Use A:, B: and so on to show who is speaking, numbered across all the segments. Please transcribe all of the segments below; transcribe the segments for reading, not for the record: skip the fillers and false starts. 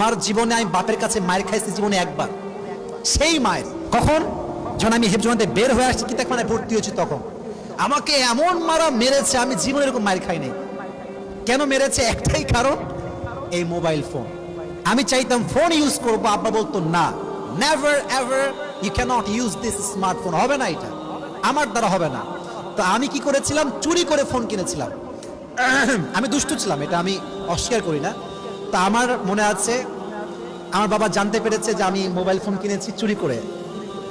A: আমার জীবনে আমি বাপের কাছে মায়ের খাইছি জীবনে একবার, সেই মায়ের কখন যখন আমি হেফজোনাতে বের হয়ে আসছি কিতাবখানায় ভর্তি হয়েছি, তখন আমাকে এমন মারা মেরেছে, আমি জীবনে এরকম মায়ের খাই নাই। কেন মেরেছে? একটাই কারণ, এই মোবাইল ফোন। আমি চাইতাম ফোন ইউজ করবো, আব্বা বলতো না, never ever you can't use this smartphone, হবে না, এটা আমার দ্বারা হবে না। তো আমি কি করেছিলাম, চুরি করে ফোন কিনেছিলাম। আমি দুষ্টু ছিলাম, এটা আমি অস্বীকার করি না। তা আমার মনে আছে, আমার বাবা জানতে পেরেছে যে আমি মোবাইল ফোন কিনেছি চুরি করে।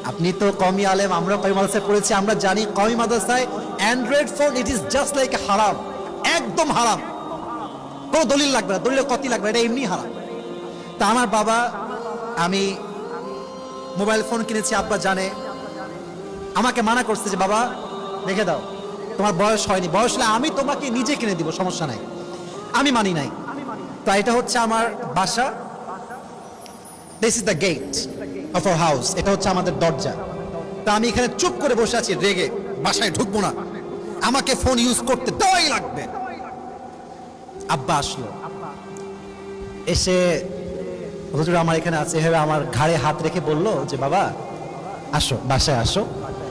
A: আপনি তো কওমি আলেম, আমরা কওমি মাদ্রাসায় পড়েছি, আমরা জানি কওমি মাদ্রাসায় Android phone it is just like হারাম, একদম হারাম, কোনো দলিল লাগবে না, দলিলের কতি লাগবে না, এটা এমনি হারাম। তা আমার বাবা, আমি মোবাইল ফোন কিনেছি, আব্বা জানে, আমাকে মানা করছে যে বাবা রেখে দাও, তোমার বয়স হয়নি, বয়স হলে আমি তোমাকে নিজে কিনে দিব, সমস্যা নাই। আমি মানি নাই। তো এটা হচ্ছে আমার বাসা, this is the gate of our house, এটা হচ্ছে আমাদের দরজা। তা আমি এখানে চুপ করে বসে আছি রেগে, বাসায় ঢুকবো না, আমাকে ফোন ইউজ করতে দেওয়াই লাগবে। আব্বা আসলো, এসে হুজুর আমার এখানে আছে, এভাবে আমার ঘাড়ে হাত রেখে বললো যে বাবা আসো, বাসায় আসো,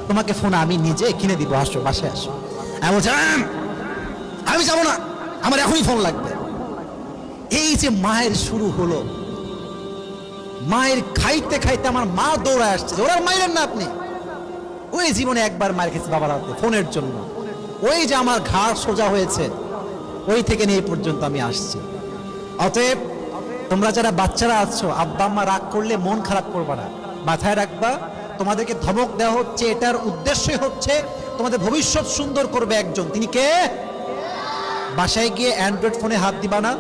A: তোমাকে ফোন আমি নিজে কিনে দিব, আসো বাসায় আসো। আমি বলছি আমি যাবো না, আমার এখনই ফোন লাগবে। এই যে মায়ের শুরু হলো, মায়ের খাইতে খাইতে আমার মা দৌড়ায় আসছে, ওরা মাইলেন না আপনি। ওই জীবনে একবার মায়ের খেয়েছে বাবার হাতে ফোনের জন্য, ওই যে আমার ঘাড় সোজা হয়েছে, ওই থেকে নিয়ে এই পর্যন্ত আমি আসছি। অতএব তোমরা যারা বাচ্চারা আছো, আব্বা আম্মা রাগ করলে মন খারাপ করবা না, মাথায় রাখবা তোমাদেরকে ধমক দেওয়া হচ্ছে, এটার উদ্দেশ্যই হচ্ছে তোমাদের ভবিষ্যৎ সুন্দর করবে একজন, তিনি কে? বাসায় গিয়ে অ্যান্ড্রয়েড ফোনে হাত দিবা না,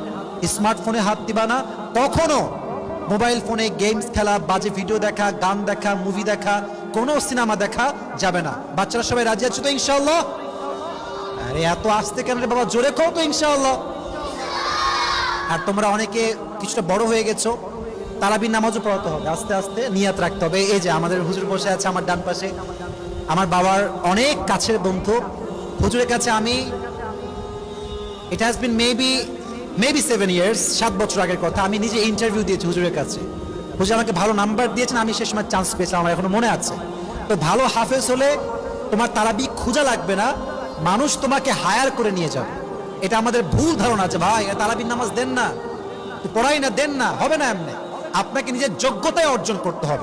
A: স্মার্টফোনে হাত দিবা না, কখনো মোবাইল ফোনে গেমস খেলা, বাজে ভিডিও দেখা, গান দেখা, মুভি দেখা, কোনো সিনেমা দেখা যাবে না। বাচ্চারা সবাই রাজি আছো তো ইনশাআল্লাহ? আরে এত আসতে কেন রে বাবা, জোরে কও তো ইনশাআল্লাহ। আর তোমরা অনেকে কিছুটা বড় হয়ে গেছো, তারাবির নামাজও পড়াতে হবে, আস্তে আস্তে নিয়াত রাখতে হবে। এই যে আমাদের হুজুর বসে আছে আমার ডান পাশে, আমার বাবার অনেক কাছের বন্ধু। হুজুরের কাছে আমি, it has been maybe 7 years, 7 বছর আগের কথা, আমি নিজে ইন্টারভিউ দিয়েছি হুজুরের কাছে। হুজুর আমাকে ভালো নাম্বার দিয়েছেন, আমি সে সময় চান্স পেয়েছিলাম, আমার এখনো মনে আছে। তো ভালো হাফেজ হলে তোমার তারাবি খোঁজা লাগবে না, মানুষ তোমাকে হায়ার করে নিয়ে যাবে। এটা আমাদের ভুল ধারণা আছে, ভাই তারাবির নামাজ দেন না, পড়াই না, দেন না, হবে না এমনি। আপনাকে নিজের যোগ্যতায় অর্জন করতে হবে।